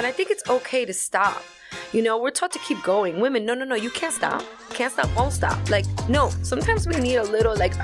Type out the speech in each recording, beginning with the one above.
And I think it's okay to stop. You know, we're taught to keep going. Women, no, you can't stop. Can't stop, won't stop. Like, no, sometimes we need a little, like,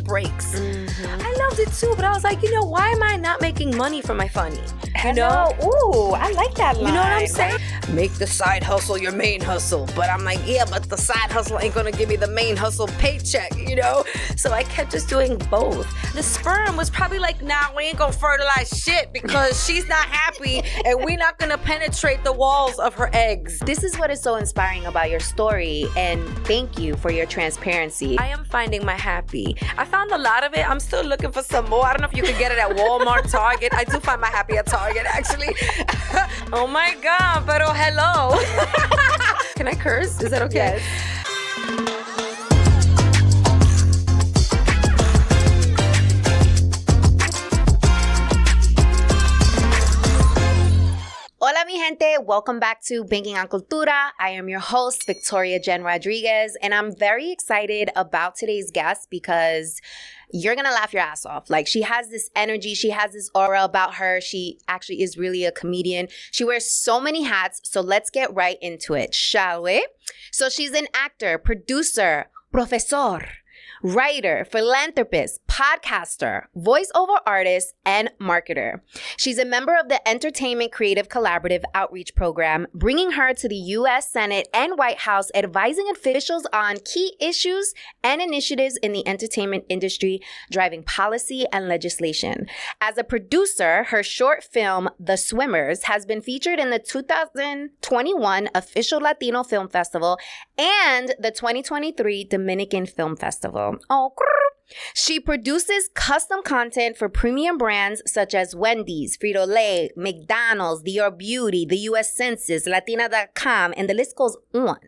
breaks. Mm-hmm. I loved it too, but I was like, you know, why am I not making money from my funny? You know? Ooh, I like that line. You know what I'm saying? Make the side hustle your main hustle. But I'm like, yeah, but the side hustle ain't gonna give me the main hustle paycheck, you know? So I kept just doing both. The sperm was probably like, nah, we ain't gonna fertilize shit because she's not happy and we're not gonna penetrate the walls of her eggs. This is what is so inspiring about your story, and thank you for your transparency. I am finding my happy. I found a lot of it. I'm still looking for some more. I don't know if you can get it at Walmart, Target. I do find my happy at Target, actually. Oh my God, pero hello. Can I curse? Is that okay? Yes. Hola, mi gente. Welcome back to Banking on Cultura. I am your host, Victoria Jen Rodriguez, and I'm very excited about today's guest because you're going to laugh your ass off. Like, she has this energy. She has this aura about her. She actually is really a comedian. She wears so many hats, so let's get right into it, shall we? So she's an actor, producer, profesor, writer, philanthropist, podcaster, voiceover artist, and marketer. She's a member of the Entertainment Creative Collaborative Outreach Program, bringing her to the U.S. Senate and White House, advising officials on key issues and initiatives in the entertainment industry, driving policy and legislation. As a producer, her short film, The Swimmers, has been featured in the 2021 Official Latino Film Festival and the 2023 Dominican Film Festival. Oh, she produces custom content for premium brands such as Wendy's, Frito-Lay, McDonald's, Dior Beauty, the U.S. Census, Latina.com, and the list goes on.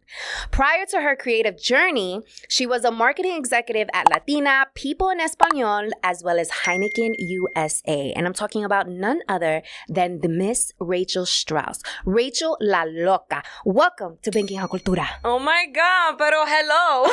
Prior to her creative journey, she was a marketing executive at Latina, People en Español, as well as Heineken USA. And I'm talking about none other than the Miss Rachel Strauss. Rachel La Loca. Welcome to Banking on Cultura. Oh my God, pero hello.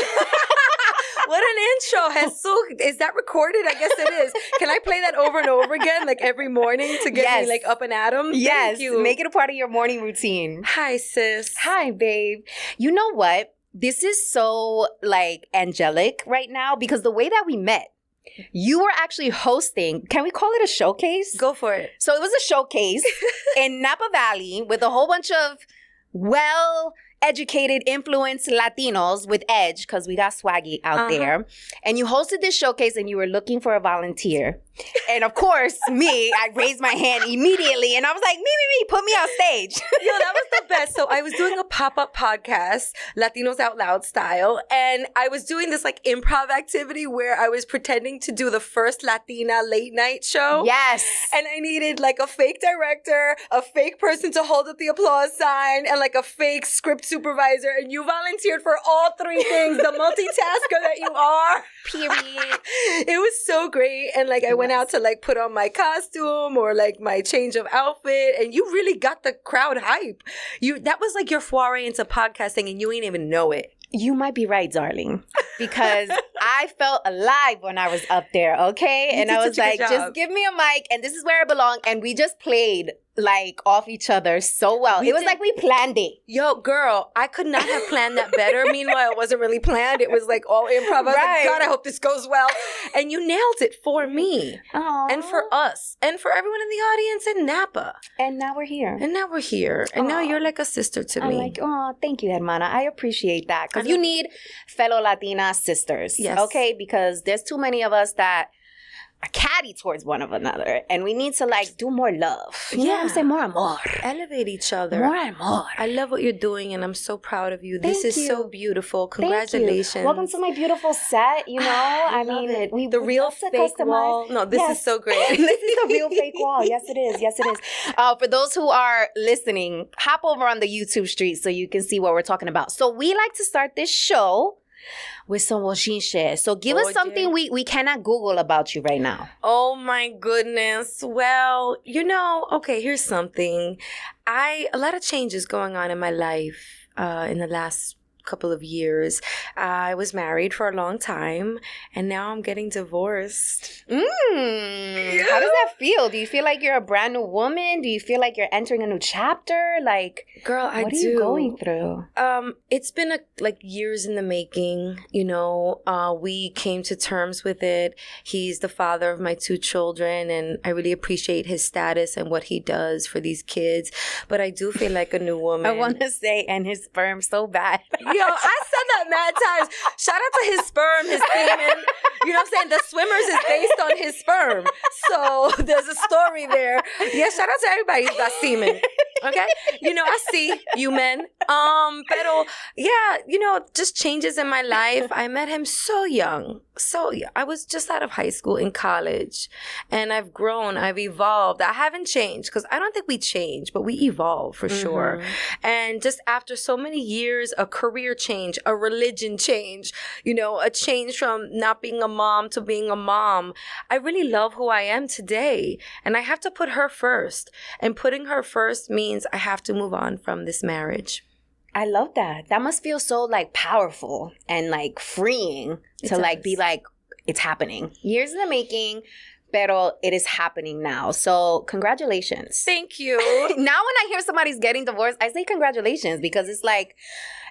What an intro, Jesus. Is that recorded? I guess it is. Can I play that over and over again, like every morning to get me like up and at 'em? Yes. Thank you. Make it a part of your morning routine. Hi, sis. Hi, babe. You know what? This is so like angelic right now because the way that we met, you were actually hosting, can we call it a showcase? Go for it. So it was a showcase in Napa Valley with a whole bunch of well-educated, influenced Latinos with edge, because we got swaggy out there. And you hosted this showcase and you were looking for a volunteer. And of course, I raised my hand immediately and I was like, me, put me on stage. Yo, that was the best. So I was doing a pop-up podcast, Latinos Out Loud style, and I was doing this like improv activity where I was pretending to do the first Latina late night show. Yes. And I needed like a fake director, a fake person to hold up the applause sign, and like a fake script supervisor. And you volunteered for all three things, the multitasker that you are. Period. It was so great. And like I went out to like put on my costume or like my change of outfit, and you really got the crowd hype. That was like your foray into podcasting and you ain't even know it. You might be right, darling, because I felt alive when I was up there, okay? And I was like, just give me a mic and this is where I belong. And we just played like off each other so well. It was like we planned it. Yo, girl, I could not have planned that better. Meanwhile, it wasn't really planned. It was like all improv. I was like, God, I hope this goes well. And you nailed it for me. Aww. And for us. And for everyone in the audience in Napa. And now we're here. And now you're like a sister to me. I'm like, oh, thank you, hermana. I appreciate that. Because you need fellow Latina sisters. Yes. Okay? Because there's too many of us that are catty towards one of another, and we need to like do more love. You know what I'm saying? More amor. Elevate each other. More amor. I love what you're doing, and I'm so proud of you. Thank This is you. so beautiful. Congratulations. Thank you. Welcome to my beautiful set. You know, I mean, it. The real fake wall. No, this is so great. This is the real fake wall. Yes, it is. Yes, it is. For those who are listening, hop over on the YouTube street so you can see what we're talking about. So we like to start this show with some bochinche. So give us something we cannot Google about you right now. Oh my goodness. Well, okay, here's something. A lot of changes going on in my life in the last couple of years. I was married for a long time, and now I'm getting divorced. How does that feel? Do you feel like you're a brand new woman? Do you feel like you're entering a new chapter? Like, girl, what are you going through? It's been years in the making. You know, we came to terms with it. He's the father of my 2 children, and I really appreciate his status and what he does for these kids. But I do feel like a new woman. I want to say, and his sperm so bad. Yo, I said that mad times. Shout out to his sperm, his semen. You know what I'm saying? The Swimmers is based on his sperm. So there's a story there. Yeah, shout out to everybody who's got semen. Okay? You know, I see you men. Pero, yeah, you know, just changes in my life. I met him so young. So young. I was just out of high school, in college. And I've grown. I've evolved. I haven't changed because I don't think we change, but we evolve for sure. And just after so many years, a career change, a religion change, you know, a change from not being a mom to being a mom. I really love who I am today. And I have to put her first. And putting her first means I have to move on from this marriage. I love that. That must feel so like powerful and like freeing to like be like, it's happening. Years in the making, pero it is happening now. So congratulations. Thank you. Now when I hear somebody's getting divorced, I say congratulations because it's like,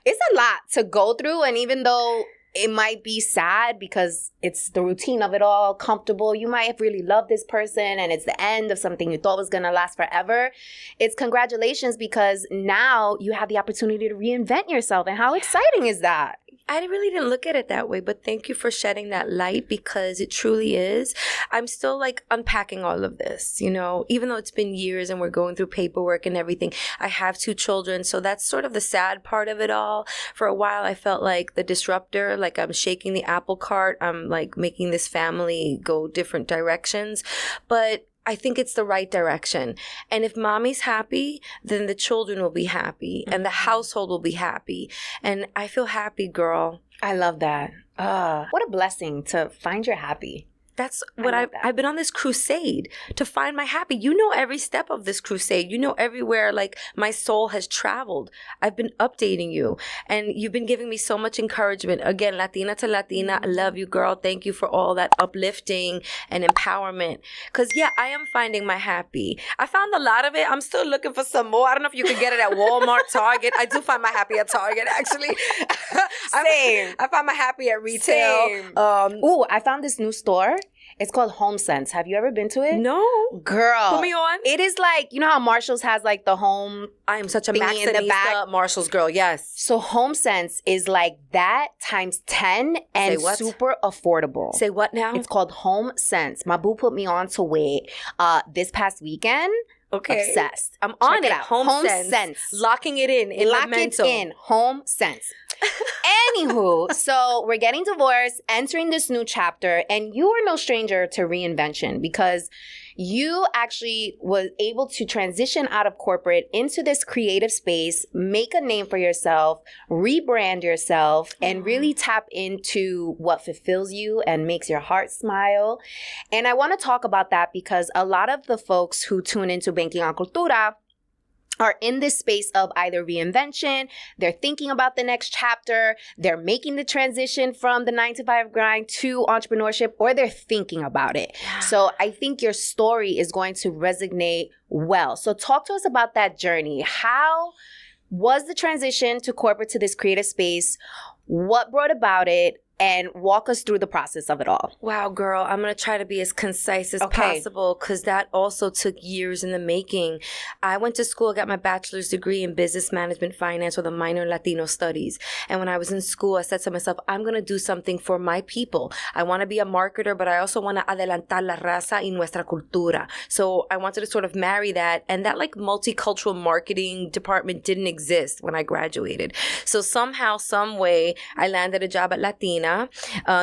it's a lot to go through. And even though it might be sad because it's the routine of it all, comfortable. You might have really loved this person and it's the end of something you thought was going to last forever. It's congratulations because now you have the opportunity to reinvent yourself. And how exciting is that? I really didn't look at it that way, but thank you for shedding that light because it truly is. I'm still like unpacking all of this, you know, even though it's been years and we're going through paperwork and everything. I have 2 children, so that's sort of the sad part of it all. For a while, I felt like the disruptor, like I'm shaking the apple cart. I'm like making this family go different directions. But I think it's the right direction. And if mommy's happy, then the children will be happy and the household will be happy. And I feel happy, girl. I love that. What a blessing to find your happy. That's what I've been on this crusade to find my happy. You know every step of this crusade. You know everywhere like my soul has traveled. I've been updating you and you've been giving me so much encouragement. Again, Latina to Latina, I love you, girl. Thank you for all that uplifting and empowerment. Because, yeah, I am finding my happy. I found a lot of it. I'm still looking for some more. I don't know if you can get it at Walmart, Target. I do find my happy at Target, actually. Same. I find my happy at retail. Same. I found this new store. It's called Home Sense. Have you ever been to it? No. Girl. Put me on. It is like, you know how Marshall's has like the home I am such a thingy in the back? Maxinista Marshall's girl, yes. So Home Sense is like that times 10 and super affordable. Say what now? It's called Home Sense. My boo put me on to it this past weekend. Okay. Obsessed. I'm on Check it. out. Home Sense. Locking it in Lock Memento. it in. Home Sense. Anywho, so we're getting divorced, entering this new chapter, and you are no stranger to reinvention because you actually was able to transition out of corporate into this creative space, make a name for yourself, rebrand yourself, and really tap into what fulfills you and makes your heart smile. And I want to talk about that because a lot of the folks who tune into Banking on Cultura are in this space of either reinvention, they're thinking about the next chapter, they're making the transition from the 9-to-5 grind to entrepreneurship, or they're thinking about it. Yeah. So I think your story is going to resonate well. So talk to us about that journey. How was the transition to corporate to this creative space? What brought about it? And walk us through the process of it all. Wow, girl. I'm going to try to be as concise as possible because that also took years in the making. I went to school, got my bachelor's degree in business management finance with a minor in Latino studies. And when I was in school, I said to myself, I'm going to do something for my people. I want to be a marketer, but I also want to adelantar la raza y nuestra cultura. So I wanted to sort of marry that. And that like multicultural marketing department didn't exist when I graduated. So somehow, some way, I landed a job at Latina.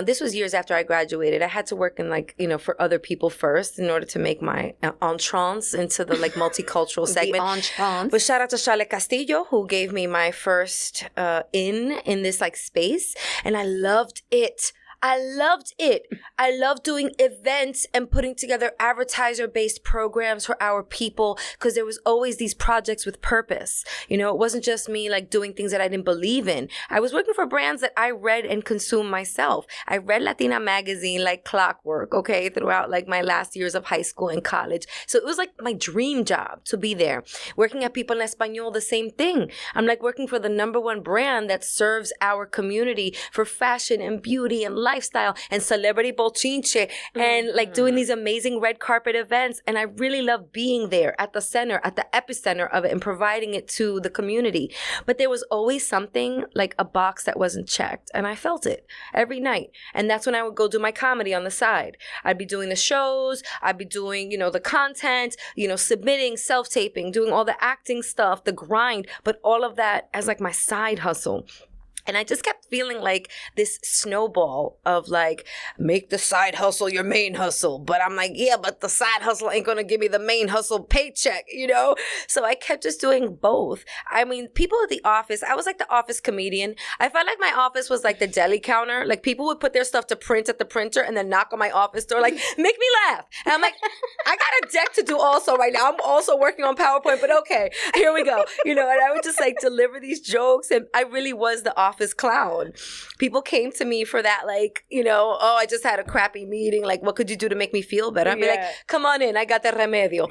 This was years after I graduated. I had to work in for other people first in order to make my entrance into the like multicultural segment. The entrance. But shout out to Charlotte Castillo who gave me my first in this like space, and I loved it. I loved it. I loved doing events and putting together advertiser-based programs for our people because there was always these projects with purpose. You know, it wasn't just me like doing things that I didn't believe in. I was working for brands that I read and consumed myself. I read Latina magazine like clockwork, okay, throughout like my last years of high school and college. So it was like my dream job to be there. Working at People en Español, the same thing. I'm like working for the number one brand that serves our community for fashion and beauty and lifestyle and celebrity bochinche and like doing these amazing red carpet events. And I really love being there at the center, at the epicenter of it and providing it to the community. But there was always something like a box that wasn't checked. And I felt it every night. And that's when I would go do my comedy on the side. I'd be doing the shows. I'd be doing, the content, submitting, self-taping, doing all the acting stuff, the grind, but all of that as like my side hustle. And I just kept feeling like this snowball of like, make the side hustle your main hustle. But I'm like, yeah, but the side hustle ain't going to give me the main hustle paycheck, So I kept just doing both. I mean, people at the office, I was like the office comedian. I felt like my office was like the deli counter. Like people would put their stuff to print at the printer and then knock on my office door like, make me laugh. And I'm like, I got a deck to do also right now. I'm also working on PowerPoint, but okay, here we go. And I would just like deliver these jokes. And I really was the office clown. People came to me for that, like, oh, I just had a crappy meeting. Like, what could you do to make me feel better? I'd be like, come on in. I got the remedio.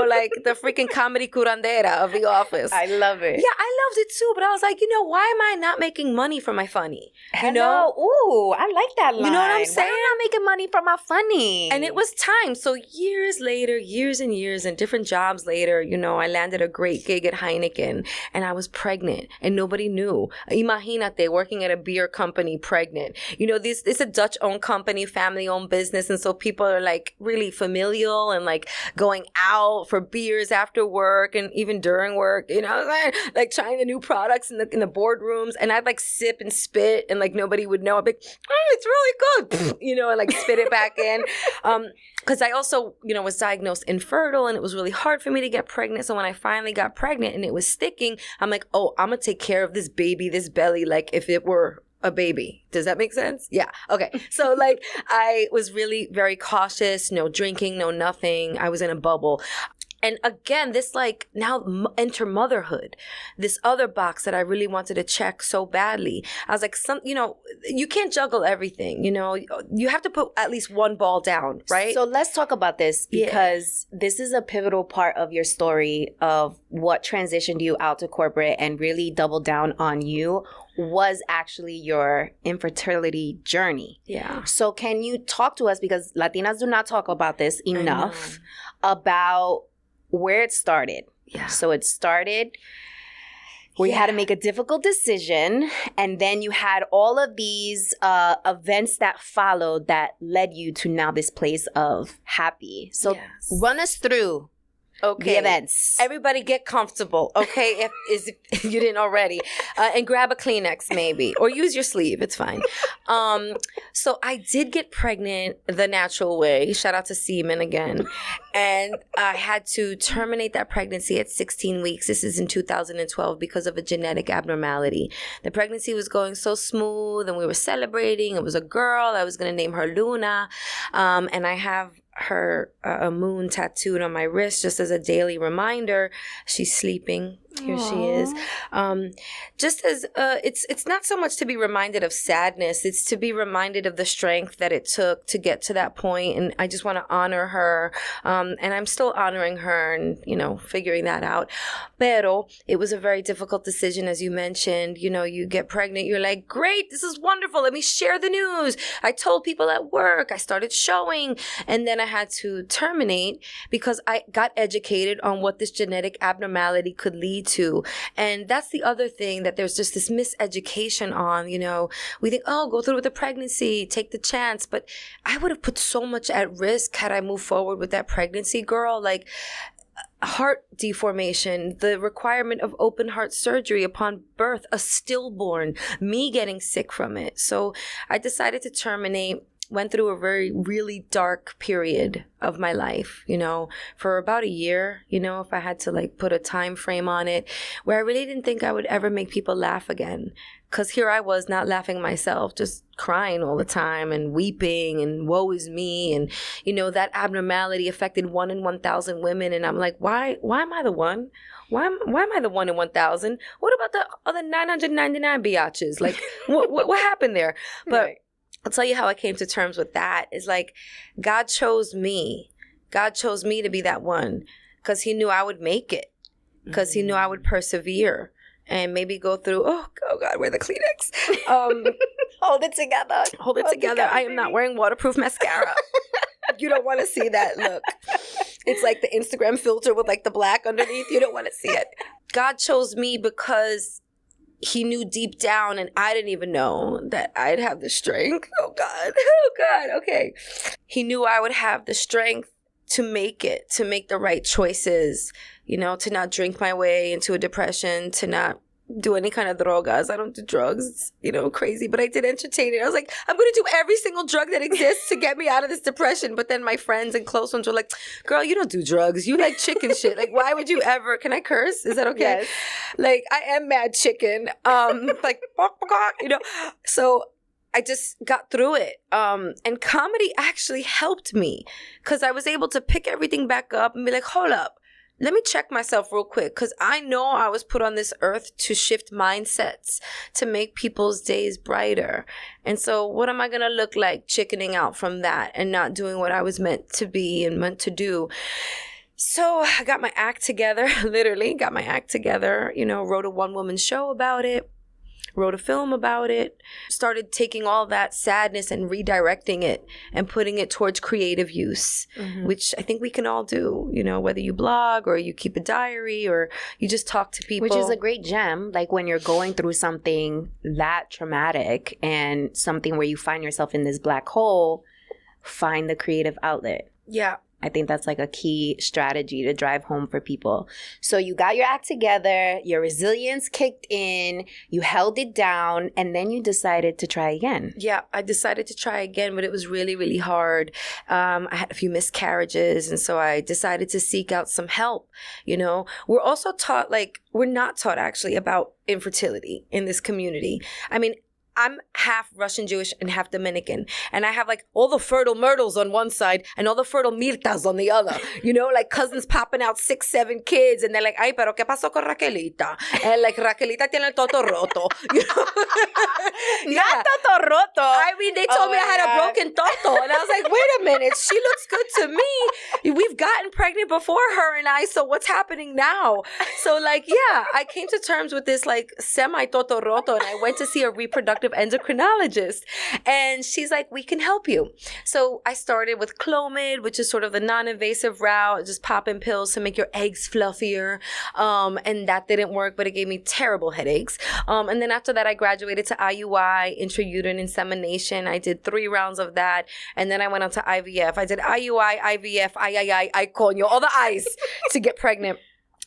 Like the freaking comedy curandera of the office. I love it. Yeah, I loved it too. But I was like, why am I not making money for my funny? Ooh, I like that line. You know what I'm saying? Why am I not making money for my funny? And it was time. So years later, years and years and different jobs later, I landed a great gig at Heineken and I was pregnant and nobody knew. Imagínate, working at a beer company, pregnant. This is a Dutch-owned company, family-owned business. And so people are like really familial and like going out for beers after work and even during work, like trying the new products in the boardrooms. And I'd like sip and spit and like nobody would know. I'd be like, oh, it's really good, and like spit it back in. Because I also, was diagnosed infertile and it was really hard for me to get pregnant. So when I finally got pregnant and it was sticking, I'm like, oh, I'm going to take care of this baby, this belly, like if it were a baby. Does that make sense? Yeah. Okay. So like I was really very cautious, no drinking, no nothing. I was in a bubble. And again, this like now enter motherhood, this other box that I really wanted to check so badly. I was like, you can't juggle everything, you have to put at least one ball down, right? So let's talk about this because this is a pivotal part of your story of what transitioned you out to corporate and really doubled down on you was actually your infertility journey. Yeah. So can you talk to us, because Latinas do not talk about this enough, about where it started. Yeah. So it started where you had to make a difficult decision, and then you had all of these events that followed that led you to now this place of happy. So run us through the events. Everybody get comfortable, okay? if you didn't already. And grab a Kleenex maybe. Or use your sleeve. It's fine. So I did get pregnant the natural way. Shout out to semen again. And I had to terminate that pregnancy at 16 weeks. This is in 2012 because of a genetic abnormality. The pregnancy was going so smooth and we were celebrating. It was a girl. I was going to name her Luna. And I have her a moon tattooed on my wrist just as a daily reminder. She's sleeping. Here she is. Just as it's not so much to be reminded of sadness, it's to be reminded of the strength that it took to get to that point. And I just want to honor her. And I'm still honoring her and, figuring that out. Pero it was a very difficult decision, as you mentioned. You get pregnant, you're like, great, this is wonderful. Let me share the news. I told people at work, I started showing. And then I had to terminate because I got educated on what this genetic abnormality could lead to. And that's the other thing that there's just this miseducation on, we think, oh, go through with the pregnancy, take the chance. But I would have put so much at risk had I moved forward with that pregnancy, girl. Like heart deformation, the requirement of open heart surgery upon birth, a stillborn, me getting sick from it. So I decided to terminate. went through a really dark period of my life, you know, for about a year, you know, if I had to like put a time frame on it, where I really didn't think I would ever make people laugh again. Because here I was not laughing myself, just crying all the time and weeping and woe is me. And, you know, that abnormality affected 1 in 1,000 women. And I'm like, why am I the one? Why am I the 1 in 1,000? What about the other 999 biatches? Like, what happened there? But Right. I'll tell you how I came to terms with that. Is like, God chose me. God chose me to be that one because he knew I would make it, because he knew I would persevere and maybe go through, oh God, where the Kleenex? Hold it together. Hold it together. I am not wearing waterproof mascara. You don't want to see that look. It's like the Instagram filter with like the black underneath. You don't want to see it. God chose me because he knew deep down, and I didn't even know, that I'd have the strength. Oh God. Okay. He knew I would have the strength to make it, to make the right choices, you know, to not drink my way into a depression, to not do any kind of drogas. I don't do drugs. It's, you know, crazy, but I did entertain it. I was like, I'm going to do every single drug that exists to get me out of this depression. But then my friends and close ones were like, girl, you don't do drugs. You like chicken shit. Like, why would you ever? Can I curse? Is that okay? Yes. Like, I am mad chicken. Like, you know, so I just got through it. And comedy actually helped me because I was able to pick everything back up and be like, hold up. Let me check myself real quick, because I know I was put on this earth to shift mindsets, to make people's days brighter. And so what am I going to look like chickening out from that and not doing what I was meant to be and meant to do? So I got my act together, literally got my act together, you know, wrote a one-woman show about it, wrote a film about it, started taking all that sadness and redirecting it and putting it towards creative use, which I think we can all do, you know, whether you blog or you keep a diary or you just talk to people. Which is a great gem, like when you're going through something that traumatic and something where you find yourself in this black hole, find the creative outlet. Yeah. I think that's like a key strategy to drive home for people. So you got your act together, your resilience kicked in, you held it down, and then you decided to try again. Yeah, I decided to try again, but it was really, really hard. I had a few miscarriages, and so I decided to seek out some help. You know, we're also taught, like, we're not taught actually about infertility in this community. I mean, I'm half Russian Jewish and half Dominican. And I have like all the fertile myrtles on one side and all the fertile mirtas on the other. You know, like cousins popping out 6, 7 kids. And they're like, ay, pero ¿qué pasó con Raquelita? And like, Raquelita tiene el toto roto. You know? Not toto roto. I mean, they told me I had a broken toto. And I was like, wait a minute. She looks good to me. We've gotten pregnant before her and I. So what's happening now? So like, yeah, I came to terms with this like semi-toto roto. And I went to see a reproductive endocrinologist, and she's like, we can help you. So I started with Clomid, which is sort of the non-invasive route, just popping pills to make your eggs fluffier, and that didn't work, but it gave me terrible headaches. And then after that, I graduated to IUI, intrauterine insemination. I did 3 rounds of that, and then I went on to IVF. I did IUI, IVF, I coño, all the I's to get pregnant.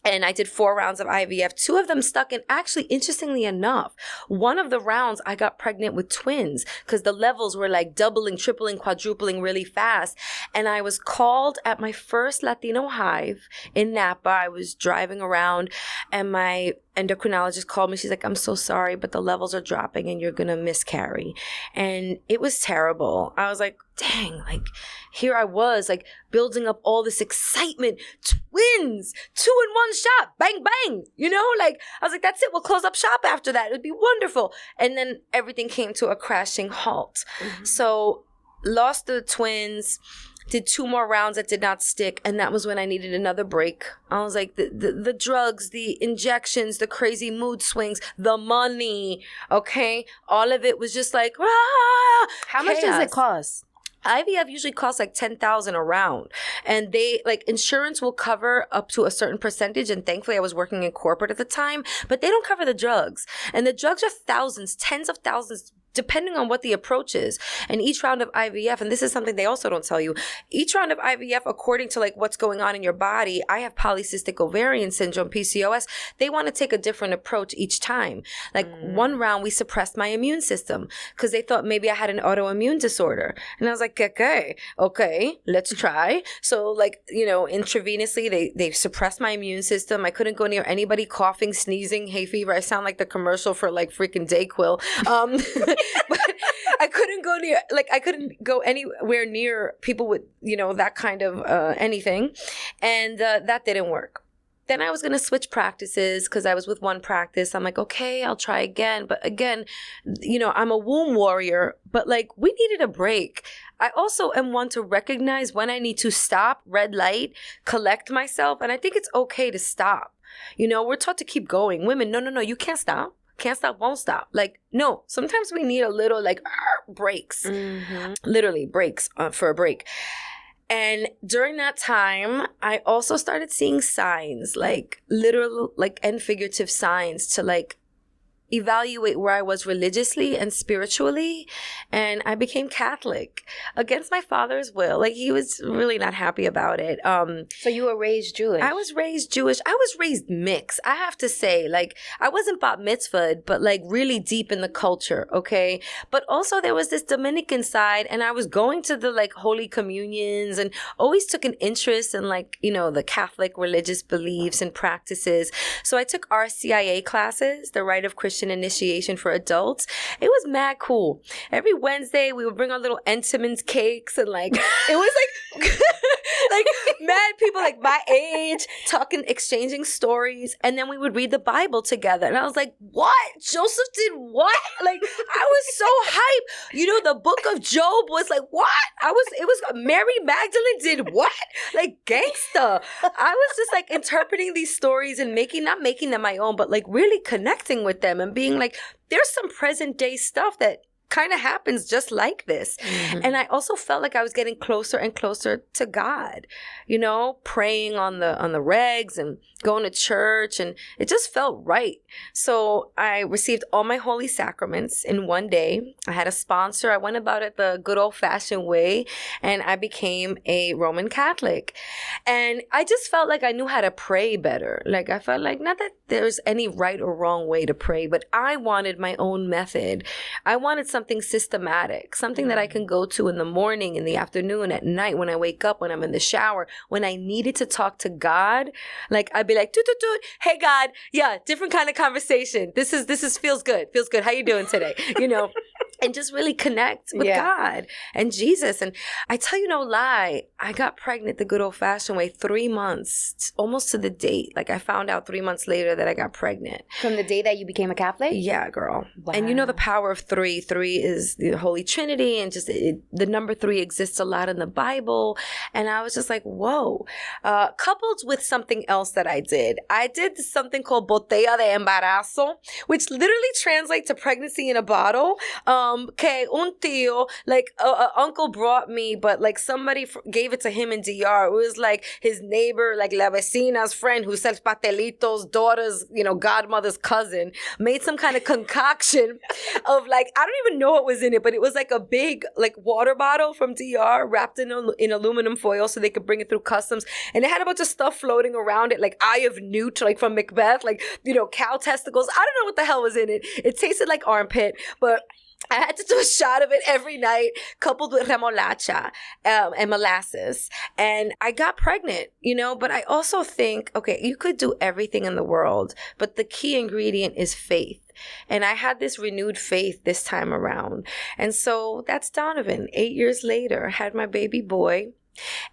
And I did 4 rounds of IVF. 2 of them stuck. And actually, interestingly enough, one of the rounds I got pregnant with twins because the levels were like doubling, tripling, quadrupling really fast. And I was called at my first Latino hive in Napa. I was driving around and my endocrinologist called me. She's like, I'm so sorry, but the levels are dropping and you're going to miscarry. And it was terrible. I was like, dang, like here I was like building up all this excitement, twins, 2 in 1 shot, bang, bang, you know, like I was like, that's it. We'll close up shop after that. It'd be wonderful. And then everything came to a crashing halt. So lost the twins, did 2 more rounds that did not stick. And that was when I needed another break. I was like, the drugs, the injections, the crazy mood swings, the money, okay? All of it was just like, How much does it cost? IVF usually costs like $10,000 a round, and they like insurance will cover up to a certain percentage. And thankfully I was working in corporate at the time, but they don't cover the drugs, and the drugs are thousands, tens of thousands depending on what the approach is. And each round of IVF, and this is something they also don't tell you, each round of IVF, according to like what's going on in your body, I have polycystic ovarian syndrome, PCOS, they want to take a different approach each time. Like one round, we suppressed my immune system because they thought maybe I had an autoimmune disorder. And I was like, okay, let's try. So like, you know, intravenously, they suppressed my immune system. I couldn't go near anybody coughing, sneezing, hay fever. I sound like the commercial for like freaking Dayquil. But I couldn't go anywhere near people with, you know, that kind of anything. And that didn't work. Then I was going to switch practices because I was with one practice. I'm like, okay, I'll try again. But again, you know, I'm a womb warrior, but like we needed a break. I also am one to recognize when I need to stop, red light, collect myself. And I think it's okay to stop. You know, we're taught to keep going. Women, no, you can't stop. Can't stop, won't stop. Like, no, sometimes we need a little like breaks, literally breaks for a break. And during that time, I also started seeing signs, like literal, like and figurative signs to like evaluate where I was religiously and spiritually. And I became Catholic against my father's will. Like he was really not happy about it. So you were raised Jewish? I was raised Jewish. I was raised mixed. I have to say, like, I wasn't bat mitzvahed, but like really deep in the culture. Okay. But also there was this Dominican side, and I was going to the like Holy Communions and always took an interest in like, you know, the Catholic religious beliefs and practices. So I took RCIA classes, the Rite of Christian Initiation for Adults. It was mad cool. Every Wednesday we would bring our little Entenmann's cakes, and like it was like like mad people like my age talking, exchanging stories, and then we would read the Bible together. And I was like, what? Joseph did what? Like I was so hyped. You know, the book of Job was like, what? It was Mary Magdalene did what? Like gangsta. I was just like interpreting these stories and not making them my own, but like really connecting with them and being like, there's some present day stuff that kind of happens just like this. And I also felt like I was getting closer and closer to God, you know, praying on the regs and going to church, and it just felt right. So I received all my holy sacraments in one day. I had a sponsor. I went about it the good old fashioned way, and I became a Roman Catholic. And I just felt like I knew how to pray better. Like I felt like, not that there's any right or wrong way to pray, but I wanted my own method. I wanted something systematic, something that I can go to in the morning, in the afternoon, at night, when I wake up, when I'm in the shower, when I needed to talk to God. Like I'd be like, hey God, yeah, different kind of conversation. This is feels good. How you doing today? You know, and just really connect with God and Jesus. And I tell you no lie, I got pregnant the good old fashioned way, 3 months, almost to the date. Like I found out 3 months later that I got pregnant. From the day that you became a Catholic? Yeah, girl. Wow. And you know the power of three. 3 is the Holy Trinity, and just the number 3 exists a lot in the Bible. And I was just like, whoa. Coupled with something else that I did something called botella de embarazo, which literally translates to pregnancy in a bottle. Que un tío, like uncle brought me, but like somebody gave it to him in DR. It was like his neighbor, like la vecina's friend who sells pastelitos, daughter's, you know, godmother's cousin, made some kind of concoction of like, I don't even know what was in it, but it was like a big like water bottle from DR wrapped in aluminum foil so they could bring it through customs. And it had a bunch of stuff floating around it, like Eye of Newt, like from Macbeth, like, you know, cow testicles. I don't know what the hell was in it. It tasted like armpit, but I had to do a shot of it every night, coupled with remolacha and molasses. And I got pregnant, you know, but I also think, okay, you could do everything in the world, but the key ingredient is faith. And I had this renewed faith this time around. And so that's Donovan. 8 years later, I had my baby boy.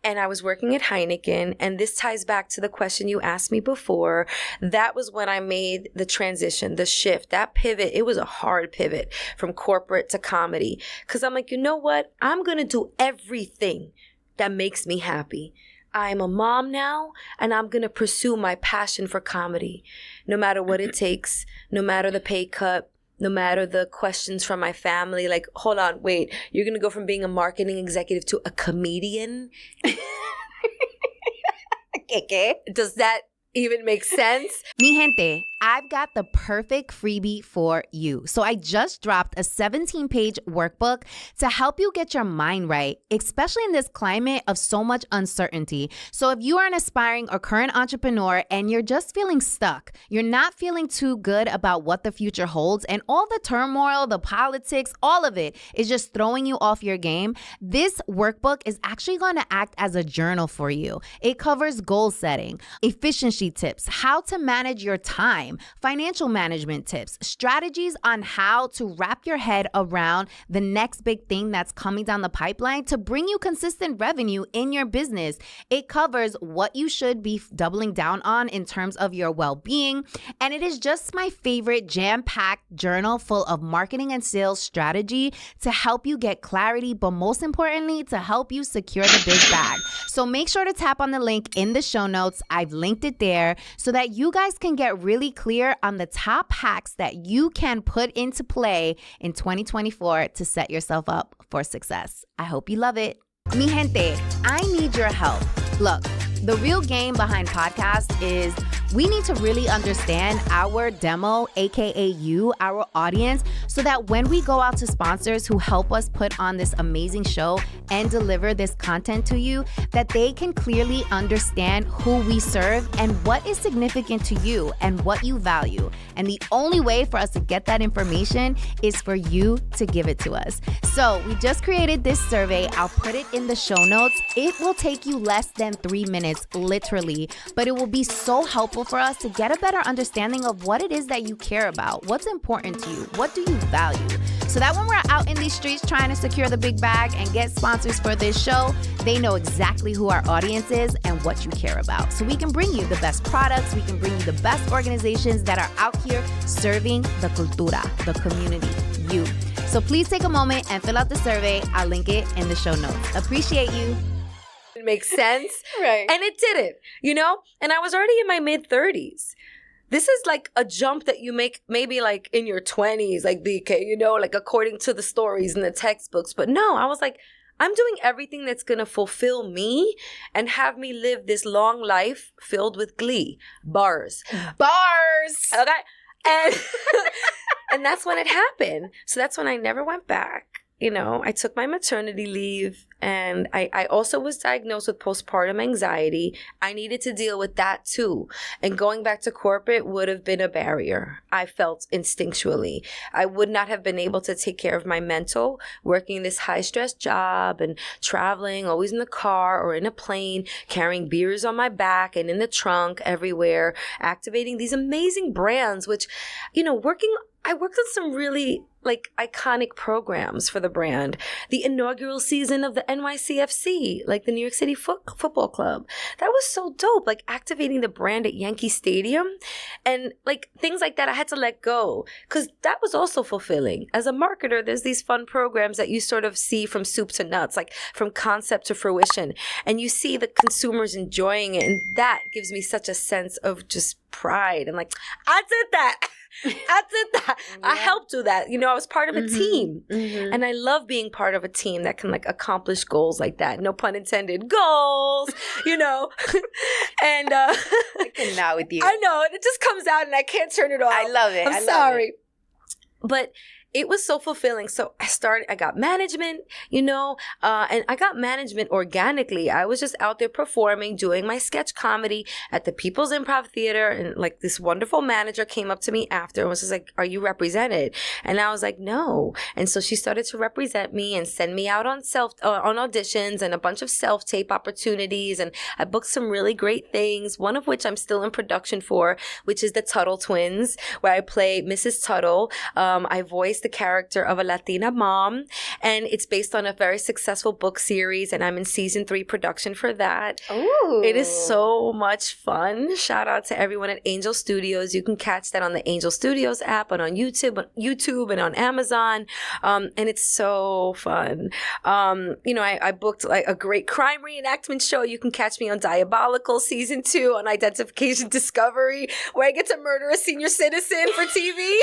And I was working at Heineken, and this ties back to the question you asked me before. That was when I made the transition, the shift, that pivot. It was a hard pivot from corporate to comedy, because I'm like, you know what? I'm going to do everything that makes me happy. I'm a mom now, and I'm going to pursue my passion for comedy, no matter what it takes, no matter the pay cut, no matter the questions from my family. Like, hold on, wait, you're going to go from being a marketing executive to a comedian? Does that even make sense? Mi gente, I've got the perfect freebie for you. So I just dropped a 17-page workbook to help you get your mind right, especially in this climate of so much uncertainty. So if you are an aspiring or current entrepreneur and you're just feeling stuck, you're not feeling too good about what the future holds, and all the turmoil, the politics, all of it is just throwing you off your game, this workbook is actually going to act as a journal for you. It covers goal setting, efficiency tips, how to manage your time, financial management tips, strategies on how to wrap your head around the next big thing that's coming down the pipeline to bring you consistent revenue in your business. It covers what you should be doubling down on in terms of your well-being. And it is just my favorite jam-packed journal full of marketing and sales strategy to help you get clarity, but most importantly, to help you secure the big bag. So make sure to tap on the link in the show notes. I've linked it there so that you guys can get really clear on the top hacks that you can put into play in 2024 to set yourself up for success. I hope you love it. Mi gente, I need your help. Look, the real game behind podcasts is we need to really understand our demo, aka you, our audience, so that when we go out to sponsors who help us put on this amazing show and deliver this content to you, that they can clearly understand who we serve and what is significant to you and what you value. And the only way for us to get that information is for you to give it to us. So we just created this survey. I'll put it in the show notes. It will take you less than 3 minutes, literally, but it will be so helpful for us to get a better understanding of what it is that you care about, what's important to you, what do you value, so that when we're out in these streets trying to secure the big bag and get sponsors for this show, they know exactly who our audience is and what you care about. So we can bring you the best products, we can bring you the best organizations that are out here serving the cultura, the community, you. So please take a moment and fill out the survey. I'll link it in the show notes. Appreciate you. It makes sense. Right. And it didn't, And I was already in my mid-30s. This is like a jump that you make maybe like in your 20s, like BK, like according to the stories in the textbooks. But no, I was like, I'm doing everything that's going to fulfill me and have me live this long life filled with glee. Bars. Okay. And, and that's when it happened. So that's when I never went back. I took my maternity leave, and I also was diagnosed with postpartum anxiety. I needed to deal with that too. And going back to corporate would have been a barrier. I felt instinctually. I would not have been able to take care of my mental, working this high-stress job and traveling, always in the car or in a plane, carrying beers on my back and in the trunk everywhere, activating these amazing brands, which, I worked on some really iconic programs for the brand. The inaugural season of the NYCFC, the New York City Football Club. That was so dope, activating the brand at Yankee Stadium. And things like that I had to let go because that was also fulfilling. As a marketer, there's these fun programs that you sort of see from soup to nuts, from concept to fruition. And you see the consumers enjoying it. And that gives me such a sense of just pride. And I did that. I did that. Yeah. I helped do that. I was part of a team. Mm-hmm. And I love being part of a team that can accomplish goals like that. No pun intended. Goals, And I cannot with you. I know. It just comes out and I can't turn it off. I love it. I'm sorry. But it was so fulfilling. So I got management, and I got management organically. I was just out there performing, doing my sketch comedy at the People's Improv Theater. And this wonderful manager came up to me after and was just like, "Are you represented?" And I was like, "No." And so she started to represent me and send me out on auditions and a bunch of self-tape opportunities. And I booked some really great things, one of which I'm still in production for, which is the Tuttle Twins, where I play Mrs. Tuttle. I voiced the character of a Latina mom, and it's based on a very successful book series, and I'm in season 3 production for that. Ooh. It is so much fun. Shout out to everyone at Angel Studios. You can catch that on the Angel Studios app and on YouTube and on Amazon, and it's so fun. I booked a great crime reenactment show. You can catch me on Diabolical season 2 on Identification Discovery, where I get to murder a senior citizen for TV.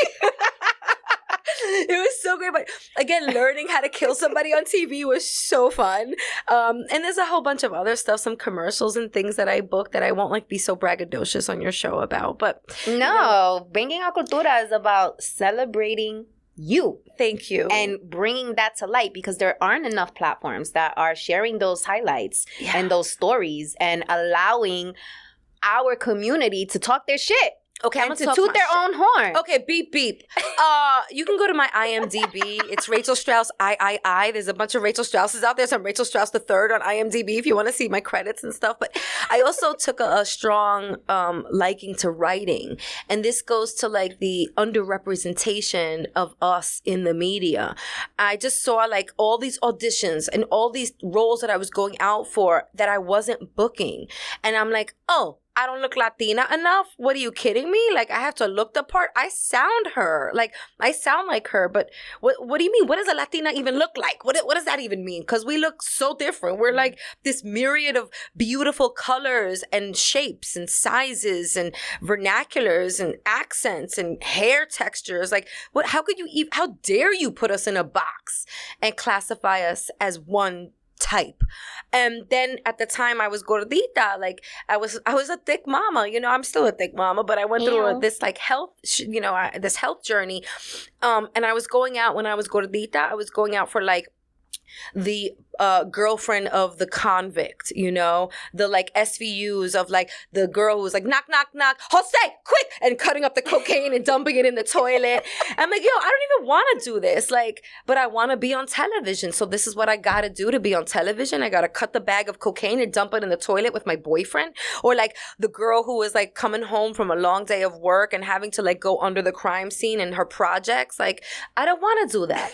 It was so great. But again, learning how to kill somebody on TV was so fun. And there's a whole bunch of other stuff, some commercials and things that I booked that I won't like be so braggadocious on your show about. But no, Bringing a Cultura is about celebrating you. Thank you. And bringing that to light, because there aren't enough platforms that are sharing those highlights and those stories and allowing our community to talk their shit. Okay, and to toot their own horn. Okay, beep, beep. You can go to my IMDb. It's Rachel Strauss, I. There's a bunch of Rachel Strausses out there. So I'm Rachel Strauss the Third on IMDb if you want to see my credits and stuff. But I also took a strong liking to writing. And this goes to like the underrepresentation of us in the media. I just saw like all these auditions and all these roles that I was going out for that I wasn't booking. And I'm like, oh, I don't look Latina enough? What, are you kidding me? Like, I have to look the part? I sound her. Like, I sound like her. But what do you mean? What does a Latina even look like? What does that even mean? Because we look so different. We're like this myriad of beautiful colors and shapes and sizes and vernaculars and accents and hair textures. Like, what? How could you how dare you put us in a box and classify us as one type? And then at the time I was gordita, like I was a thick mama, I'm still a thick mama, but I went through this like health, this health journey. And I was going out when I was gordita, I was going out for like the girlfriend of the convict, the like SVUs of like the girl who was like, knock, knock, knock, Jose, quick, and cutting up the cocaine and dumping it in the toilet. I'm like, I don't even want to do this, like, but I want to be on television. So this is what I got to do to be on television. I got to cut the bag of cocaine and dump it in the toilet with my boyfriend. Or like the girl who was like coming home from a long day of work and having to like go under the crime scene in her projects. Like, I don't want to do that.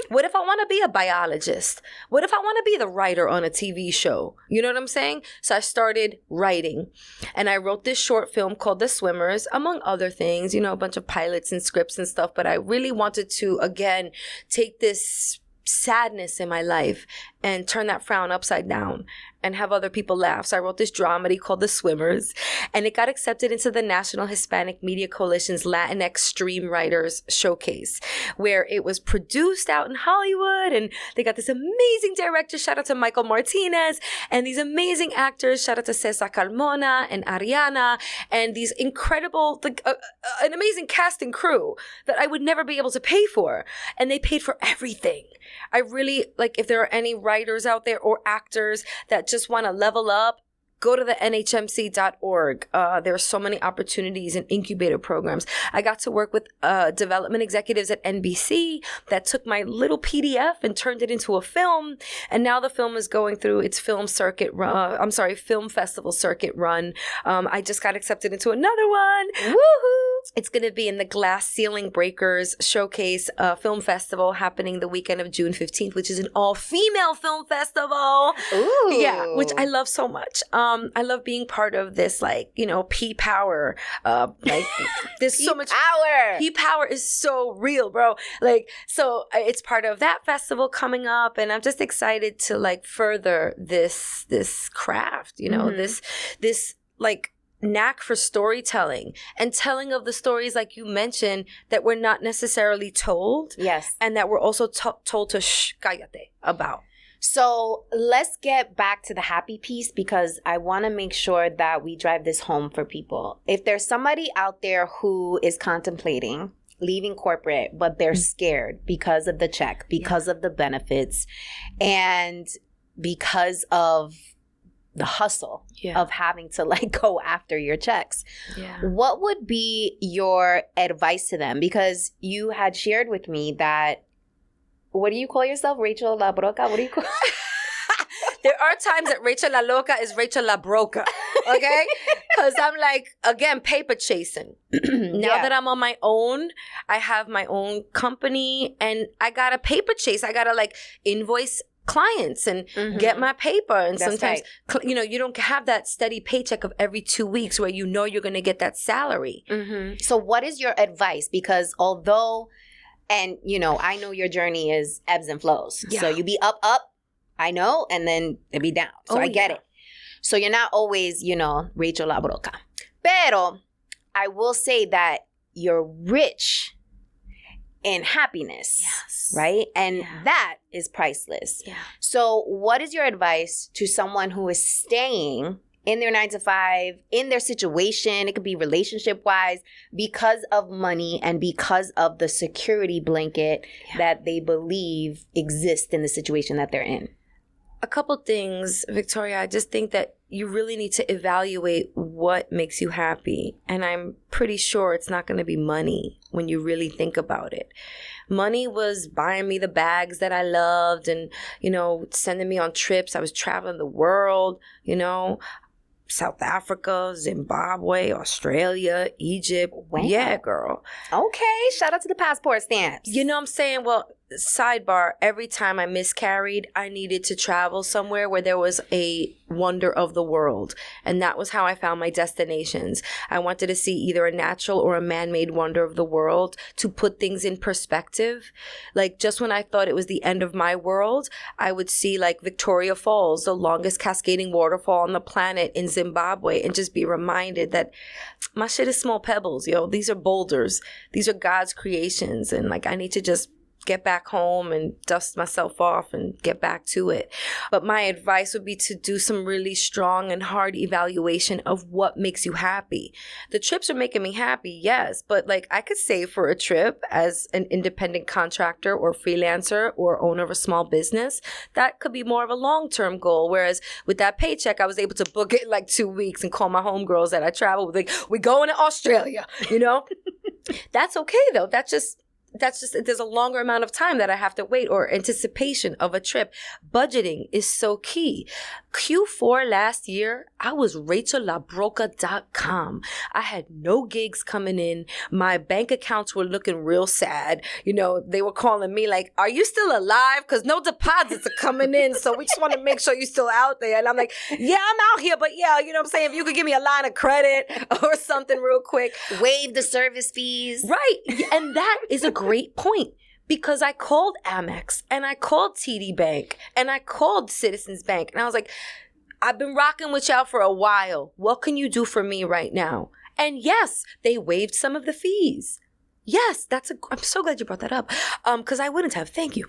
What if I want to be a biologist? What if I want to be the writer on a TV show? You know what I'm saying? So I started writing, and I wrote this short film called The Swimmers, among other things, a bunch of pilots and scripts and stuff. But I really wanted to, again, take this sadness in my life and turn that frown upside down and have other people laugh. So I wrote this dramedy called The Swimmers, and it got accepted into the National Hispanic Media Coalition's Latinx Stream Writers Showcase, where it was produced out in Hollywood, and they got this amazing director, shout out to Michael Martinez, and these amazing actors, shout out to Cesar Carmona and Ariana, and these incredible, an amazing cast and crew that I would never be able to pay for. And they paid for everything. I really, like, if there are any writers out there or actors that just want to level up, go to the nhmc.org. There are so many opportunities and incubator programs. I got to work with development executives at NBC that took my little PDF and turned it into a film. And now the film is going through its film festival circuit run. I just got accepted into another one. Woohoo! It's going to be in the Glass Ceiling Breakers Showcase Film Festival happening the weekend of June 15th, which is an all-female film festival. Ooh. Yeah, which I love so much. I love being part of this, like, P power. Like, there's so much power. P power is so real, bro. Like, so it's part of that festival coming up, and I'm just excited to like further this craft. This like knack for storytelling and telling of the stories, like you mentioned, that we're not necessarily told. Yes, and that we're also told to shh, cállate about. So let's get back to the happy piece, because I want to make sure that we drive this home for people. If there's somebody out there who is contemplating leaving corporate, but they're scared because of the check, because of the benefits, and because of the hustle of having to like go after your checks. What would be your advice to them? Because you had shared with me that, what do you call yourself? Rachel La Broca? What do you call There are times that Rachel La Loca is Rachel La Broca, okay? Because I'm like, again, paper chasing. Now that I'm on my own, I have my own company, and I got to paper chase. I got to like invoice clients and get my paper. And that's sometimes, you don't have that steady paycheck of every 2 weeks where you're going to get that salary. So what is your advice? Because although... And, I know your journey is ebbs and flows. So you be up, I know, and then it be down. So I get it. So you're not always, Rachel La Broca. Pero I will say that you're rich in happiness. Yes. Right? And that is priceless. Yeah. So what is your advice to someone who is staying in their 9-to-5, in their situation? It could be relationship-wise, because of money and because of the security blanket that they believe exists in the situation that they're in. A couple things, Victoria. I just think that you really need to evaluate what makes you happy. And I'm pretty sure it's not going to be money when you really think about it. Money was buying me the bags that I loved and, sending me on trips. I was traveling the world, South Africa, Zimbabwe, Australia, Egypt. Wow. Yeah, girl. Okay. Shout out to the passport stamps. You know what I'm saying? Well, sidebar, every time I miscarried, I needed to travel somewhere where there was a wonder of the world. And that was how I found my destinations. I wanted to see either a natural or a man-made wonder of the world to put things in perspective. Like just when I thought it was the end of my world, I would see like Victoria Falls, the longest cascading waterfall on the planet in Zimbabwe, and just be reminded that my shit is small pebbles, These are boulders. These are God's creations. And like I need to just get back home and dust myself off and get back to it. But my advice would be to do some really strong and hard evaluation of what makes you happy. The trips are making me happy, yes, but like I could save for a trip as an independent contractor or freelancer or owner of a small business. That could be more of a long-term goal. Whereas with that paycheck, I was able to book it in like 2 weeks and call my homegirls that I travel with, like, we going to Australia, That's okay though. That's just, there's a longer amount of time that I have to wait, or anticipation of a trip. Budgeting is so key. Q4 last year, I was RachelLaBroca.com. I had no gigs coming in. My bank accounts were looking real sad. They were calling me like, are you still alive? Because no deposits are coming in. So we just want to make sure you're still out there. And I'm like, yeah, I'm out here. But yeah, you know what I'm saying? If you could give me a line of credit or something real quick. Waive the service fees. Right. And that is a great point. Because I called Amex and I called TD Bank and I called Citizens Bank. And I was like, I've been rocking with y'all for a while. What can you do for me right now? And yes, they waived some of the fees. Yes, I'm so glad you brought that up. Because I wouldn't have. Thank you.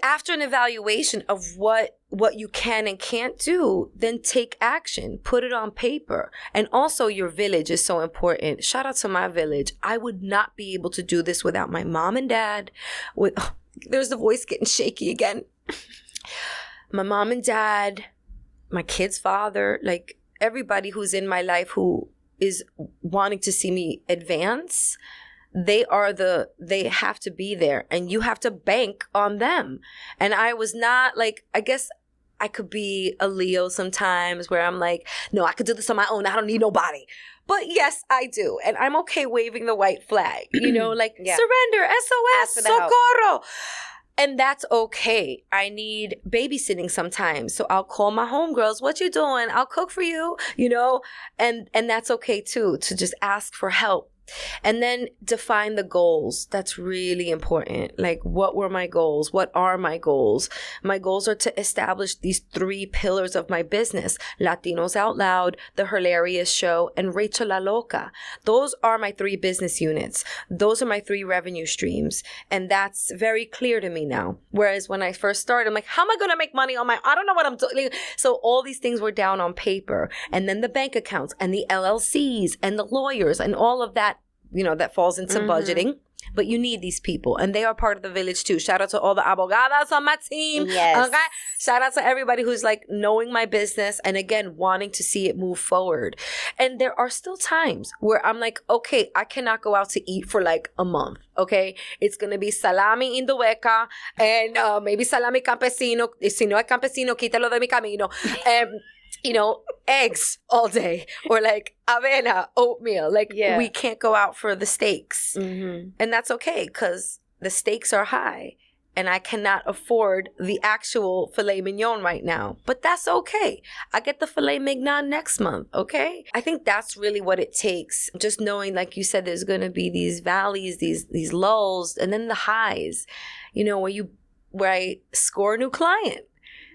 After an evaluation of what you can and can't do, then take action, put it on paper. And also your village is so important. Shout out to my village. I would not be able to do this without my mom and dad. There's the voice getting shaky again. My mom and dad, my kid's father, like everybody who's in my life who is wanting to see me advance. They have to be there, and you have to bank on them. And I was not like, I guess I could be a Leo sometimes where I'm like, no, I could do this on my own. I don't need nobody. But yes, I do. And I'm okay waving the white flag, like surrender, SOS, socorro. And that's okay. I need babysitting sometimes. So I'll call my homegirls, what you doing? I'll cook for you, and that's okay too, to just ask for help. And then define the goals. That's really important. Like, what were my goals? What are my goals? My goals are to establish these 3 pillars of my business: Latinos Out Loud, The Hilarious Show, and Rachel La Loca. Those are my 3 business units. Those are my 3 revenue streams. And that's very clear to me now. Whereas when I first started, I'm like, how am I going to make money on I don't know what I'm doing. So all these things were down on paper. And then the bank accounts and the LLCs and the lawyers and all of that, that falls into budgeting. But you need these people, and they are part of the village too. Shout out to all the abogadas on my team. Yes. Okay? Shout out to everybody who's like knowing my business and again wanting to see it move forward. And there are still times where I'm like, okay, I cannot go out to eat for like a month. Okay, it's gonna be salami Indueca and maybe salami campesino. Si no hay campesino, quítalo de mi camino. Eggs all day, or like avena, oatmeal. Like, we can't go out for the steaks. Mm-hmm. And that's okay, because the stakes are high and I cannot afford the actual filet mignon right now. But that's okay. I get the filet mignon next month, okay? I think that's really what it takes. Just knowing, like you said, there's going to be these valleys, these lulls, and then the highs, where I score a new client.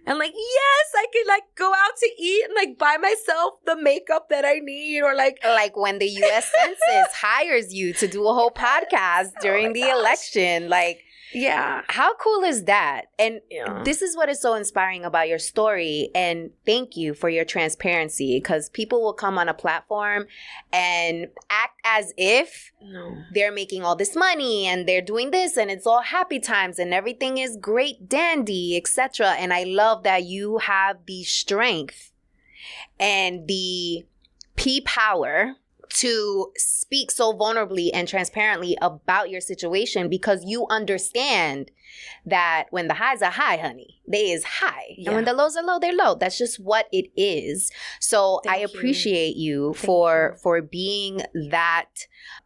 And like, yes, I could like go out to eat and like buy myself the makeup that I need, or like when the U.S. Census hires you to do a whole podcast during the election, like. Yeah. How cool is that? And this is what is so inspiring about your story. And thank you for your transparency, because people will come on a platform and act as if they're making all this money and they're doing this and it's all happy times and everything is great, dandy, etc. And I love that you have the strength and the power to speak so vulnerably and transparently about your situation, because you understand that when the highs are high, honey, they is high. Yeah. And when the lows are low, they're low. That's just what it is. So I appreciate you for being that,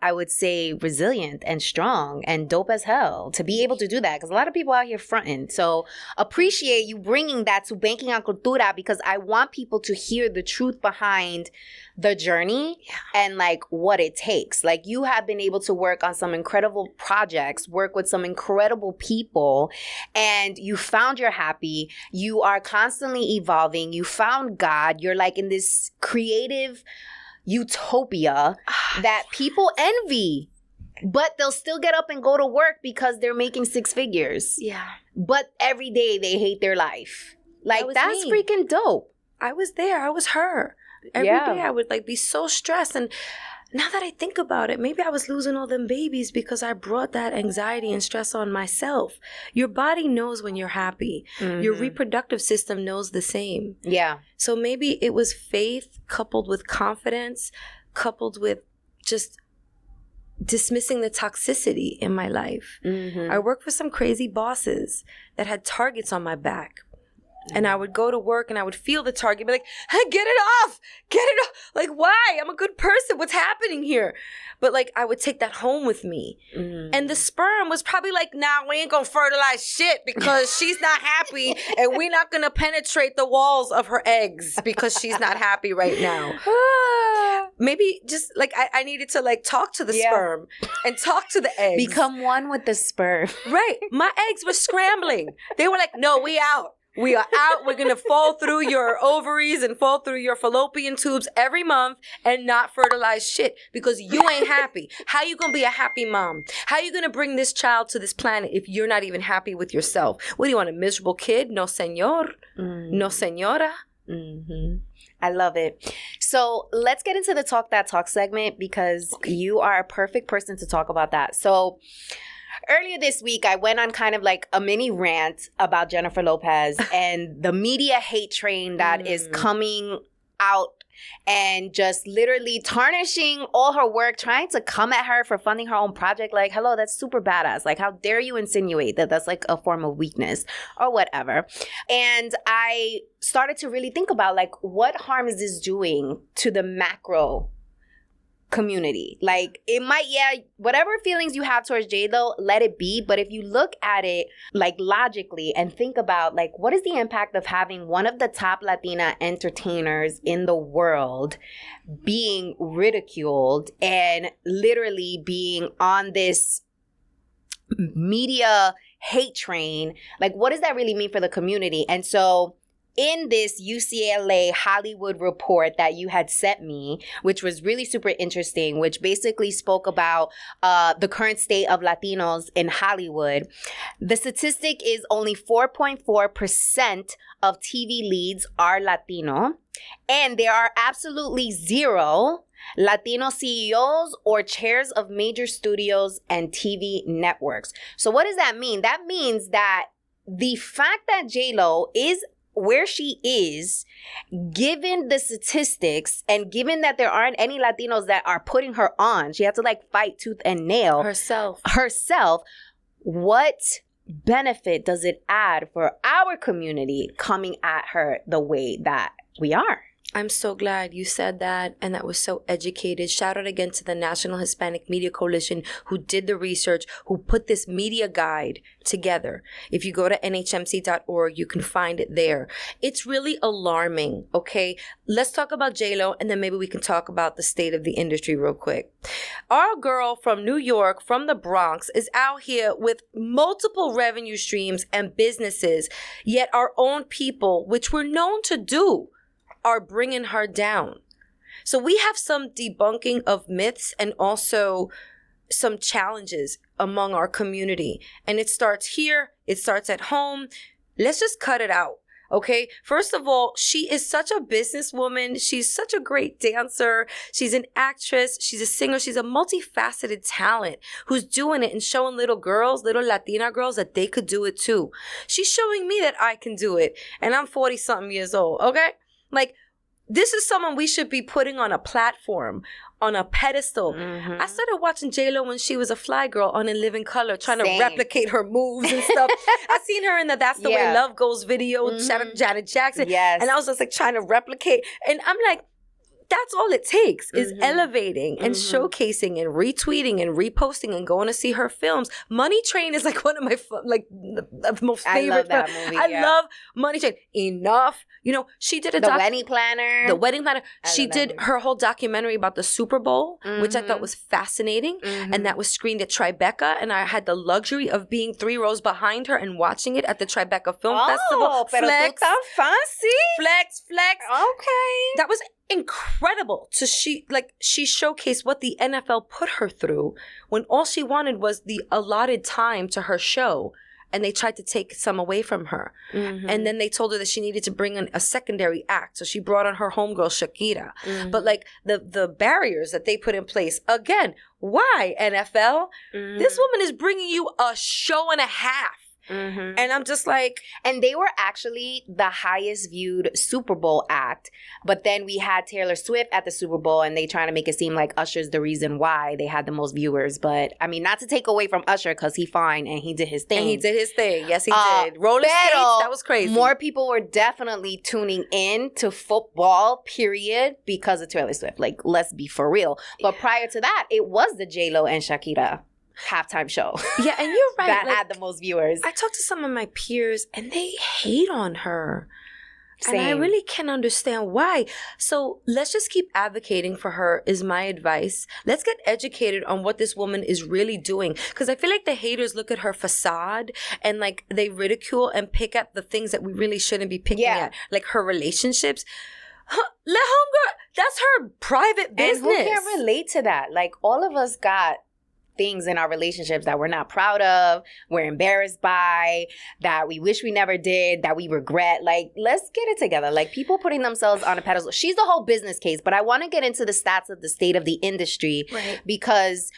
I would say, resilient and strong and dope as hell to be able to do that, because a lot of people out here fronting. So appreciate you bringing that to Banking on Cultura, because I want people to hear the truth behind the journey and like what it takes. Like, you have been able to work on some incredible projects, work with some incredible people, and you found you're happy. You are constantly evolving. You found God. You're like in this creative utopia that people envy, but they'll still get up and go to work because they're making 6 figures. Yeah. But every day they hate their life. Like, that's freaking dope. I was there. I was her. Every day I would like be so stressed. And now that I think about it, maybe I was losing all them babies because I brought that anxiety and stress on myself. Your body knows when you're happy. Mm-hmm. Your reproductive system knows the same. Yeah. So maybe it was faith coupled with confidence, coupled with just dismissing the toxicity in my life. Mm-hmm. I worked for some crazy bosses that had targets on my back. And I would go to work and I would feel the target, be like, hey, get it off. Get it off. Like, why? I'm a good person. What's happening here? But like, I would take that home with me. Mm. And the sperm was probably like, nah, we ain't gonna fertilize shit because she's not happy, and we're not gonna penetrate the walls of her eggs because she's not happy right now. Maybe just like I needed to like talk to the sperm and talk to the eggs. Become one with the sperm. Right. My eggs were scrambling. They were like, no, we out. We are out. We're going to fall through your ovaries and fall through your fallopian tubes every month and not fertilize shit because you ain't happy. How you going to be a happy mom? How you going to bring this child to this planet if you're not even happy with yourself? What do you want, a miserable kid? No, señor. No, señora. Mm-hmm. I love it. So let's get into the Talk That Talk segment, because you are a perfect person to talk about that. So earlier this week, I went on kind of like a mini rant about Jennifer Lopez and the media hate train that is coming out and just literally tarnishing all her work, trying to come at her for funding her own project. Like, hello, that's super badass. Like, how dare you insinuate that that's like a form of weakness or whatever. And I started to really think about like, what harm is this doing to the macro community? Like, it might, whatever feelings you have towards J-Lo, let it be. But if you look at it like logically and think about like, what is the impact of having one of the top Latina entertainers in the world being ridiculed and literally being on this media hate train? Like, what does that really mean for the community? And so in this UCLA Hollywood report that you had sent me, which was really super interesting, which basically spoke about the current state of Latinos in Hollywood, the statistic is only 4.4% of TV leads are Latino, and there are absolutely 0 Latino CEOs or chairs of major studios and TV networks. So what does that mean? That means that the fact that J-Lo is where she is, given the statistics and given that there aren't any Latinos that are putting her on, she had to like fight tooth and nail herself. What benefit does it add for our community coming at her the way that we are? I'm so glad you said that, and that was so educated. Shout out again to the National Hispanic Media Coalition who did the research, who put this media guide together. If you go to nhmc.org, you can find it there. It's really alarming, okay? Let's talk about J-Lo, and then maybe we can talk about the state of the industry real quick. Our girl from New York, from the Bronx, is out here with multiple revenue streams and businesses, yet our own people, which we're known to do, are bringing her down. So we have some debunking of myths and also some challenges among our community. And it starts here. It starts at home. Let's just cut it out. Okay. First of all, she is such a businesswoman. She's such a great dancer. She's an actress. She's a singer. She's a multifaceted talent who's doing it and showing little girls, little Latina girls, that they could do it too. She's showing me that I can do it. And I'm 40 something years old. Okay. Like, this is someone we should be putting on a platform, on a pedestal. I started watching J-Lo when she was a fly girl on In Living Color, trying to replicate her moves and stuff. I seen her in the That's the Way Love Goes video, shout out to Janet Jackson. Yes. And I was just like trying to replicate. And I'm like, that's all it takes is elevating and showcasing and retweeting and reposting and going to see her films. Money Train is like one of my the most favorite. I love that movie. I love Money Train. Enough. You know, she did The Wedding Planner. The Wedding Planner. She did her whole documentary about the Super Bowl, which I thought was fascinating. And that was screened at Tribeca. And I had the luxury of being 3 rows behind her and watching it at the Tribeca Film Festival. Oh, pero tú tan fancy. Flex. Okay. That was incredible to she showcased what the NFL put her through when all she wanted was the allotted time to her show, and they tried to take some away from her. And then they told her that she needed to bring in a secondary act, so she brought on her homegirl Shakira. But like the barriers that they put in place, again, why NFL? This woman is bringing you a show and a half. And I'm just like... And they were actually the highest viewed Super Bowl act. But then we had Taylor Swift at the Super Bowl, and they trying to make it seem like Usher's the reason why they had the most viewers. But, I mean, not to take away from Usher, because he fine and he did his thing. And he did his thing. Yes, he did. Roller skates, that was crazy. More people were definitely tuning in to football, period, because of Taylor Swift. Like, let's be for real. But prior to that, it was the J-Lo and Shakira halftime show. Yeah, and you're right. That had the most viewers. I talked to some of my peers and they hate on her. Same. And I really can't understand why. So let's just keep advocating for her is my advice. Let's get educated on what this woman is really doing. Because I feel like the haters look at her facade and like they ridicule and pick at the things that we really shouldn't be picking at. Like her relationships. Let homegirl, that's her private business. And who can't relate to that? Like all of us got things in our relationships that we're not proud of, we're embarrassed by, that we wish we never did, that we regret. Like, let's get it together. Like, people putting themselves on a pedestal. She's the whole business case, but I want to get into the stats of the state of the industry because,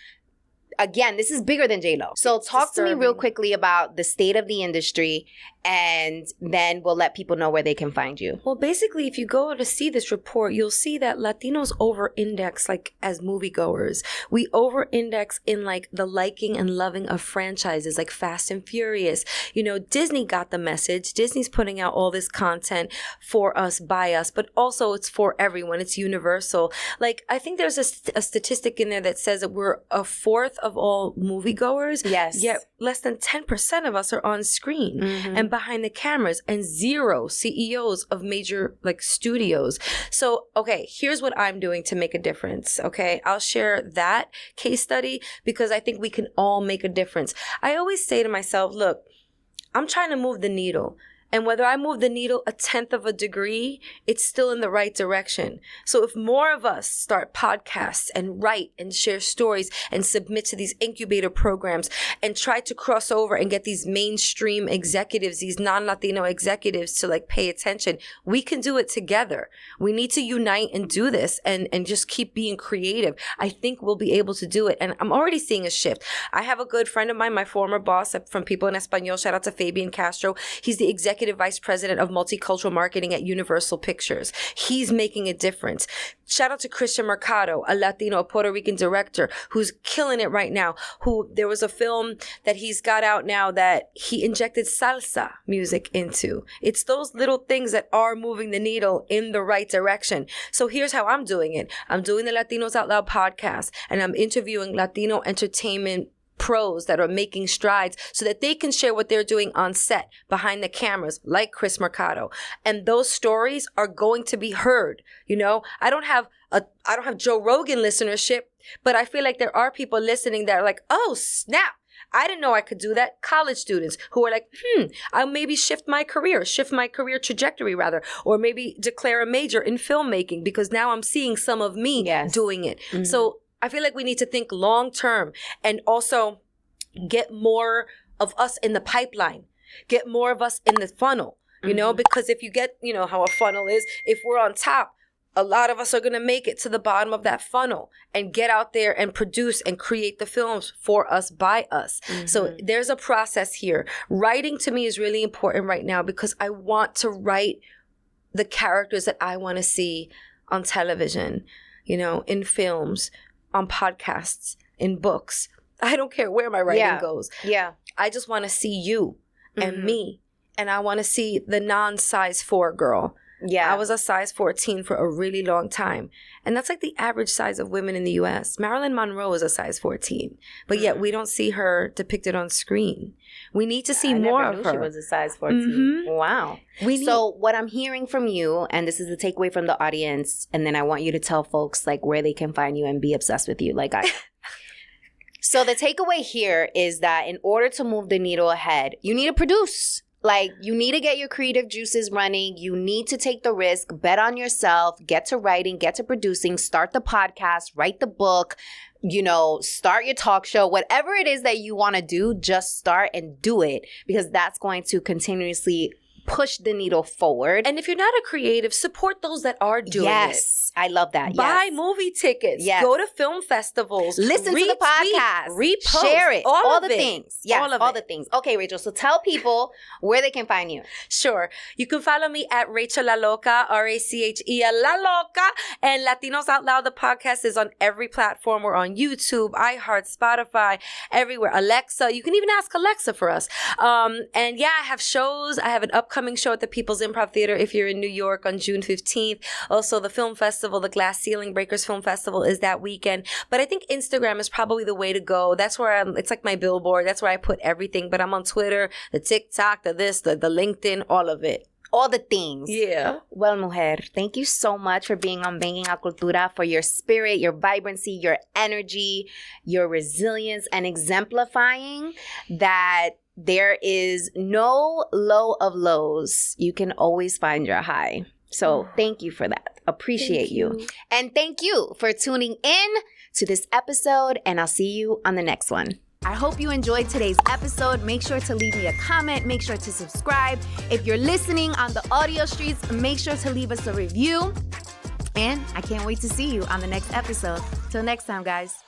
again, this is bigger than J-Lo. So talk to me real quickly about the state of the industry, and then we'll let people know where they can find you. Well, basically, if you go to see this report, you'll see that Latinos over-index, like, as moviegoers. We over-index in, like, the liking and loving of franchises, like Fast and Furious. You know, Disney got the message. Disney's putting out all this content for us, by us, but also it's for everyone. It's universal. Like, I think there's a statistic in there that says that we're a fourth of all moviegoers. Yes. Yet less than 10% of us are on screen. And behind the cameras, and 0 CEOs of major like studios. So, okay, here's what I'm doing to make a difference. Okay, I'll share that case study because I think we can all make a difference. I always say to myself, look, I'm trying to move the needle. And whether I move the needle 1/10 of a degree, it's still in the right direction. So if more of us start podcasts and write and share stories and submit to these incubator programs and try to cross over and get these mainstream executives, these non-Latino executives to like pay attention, we can do it together. We need to unite and do this and just keep being creative. I think we'll be able to do it. And I'm already seeing a shift. I have a good friend of mine, my former boss from People in Espanol, shout out to Fabian Castro. He's the executive executive vice president of multicultural marketing at Universal Pictures. He's making a difference. Shout out to Christian Mercado, a Latino, a Puerto Rican director who's killing it right now. There was a film that he's got out now that he injected salsa music into. It's those little things that are moving the needle in the right direction. So here's how I'm doing it. I'm doing the Latinos Out Loud podcast, and I'm interviewing Latino entertainment pros that are making strides so that they can share what they're doing on set, behind the cameras, like Chris Mercado. And those stories are going to be heard. You know, I don't have Joe Rogan listenership, but I feel like there are people listening that are like, oh, snap. I didn't know I could do that. College students who are like, I'll maybe shift my career trajectory rather, or maybe declare a major in filmmaking because now I'm seeing some of me doing it. Mm-hmm. So I feel like we need to think long term and also get more of us in the pipeline, get more of us in the funnel, you know, because if you get, you know, how a funnel is, if we're on top, a lot of us are going to make it to the bottom of that funnel and get out there and produce and create the films for us, by us. Mm-hmm. So there's a process here. Writing to me is really important right now because I want to write the characters that I want to see on television, you know, in films, on podcasts, in books. I don't care where my writing goes. Yeah. I just want to see you and me. And I want to see the non-size 4 girl. Yeah. I was a size 14 for a really long time. And that's like the average size of women in the U.S. Marilyn Monroe is a size 14. But yet we don't see her depicted on screen. We need to see more of her. She was a size 14. Wow. So what I'm hearing from you, and this is the takeaway from the audience, and then I want you to tell folks like where they can find you and be obsessed with you like I am. So the takeaway here is that in order to move the needle ahead, you need to produce. Like, you need to get your creative juices running. You need to take the risk, bet on yourself, get to writing, get to producing, start the podcast, write the book, you know, start your talk show. Whatever it is that you want to do, just start and do it because that's going to continuously push the needle forward. And if you're not a creative, support those that are doing it. Yes, I love that. Buy movie tickets. Yes. Go to film festivals. Listen to the podcast. Repost. Share it. All the it. things. Yes, all the things. Okay, Rachel, so tell people where they can find you. Sure. You can follow me at Rachel La Loca, RACHEL La Loca. And Latinos Out Loud, the podcast is on every platform. We're on YouTube, iHeart, Spotify, everywhere. Alexa. You can even ask Alexa for us. And yeah, I have shows. I have an upcoming show at the People's Improv Theater if you're in New York on June 15th. Also, the film festival, the Glass Ceiling Breakers Film Festival is that weekend. But I think Instagram is probably the way to go. That's where it's like my billboard. That's where I put everything. But I'm on Twitter, the TikTok, the LinkedIn, all of it. All the things. Yeah. Well, mujer, thank you so much for being on Banging a Cultura, for your spirit, your vibrancy, your energy, your resilience, and exemplifying that there is no low of lows. You can always find your high. So thank you for that. Appreciate you. And thank you for tuning in to this episode, and I'll see you on the next one. I hope you enjoyed today's episode. Make sure to leave me a comment. Make sure to subscribe. If you're listening on the audio streets, make sure to leave us a review. And I can't wait to see you on the next episode. Till next time, guys.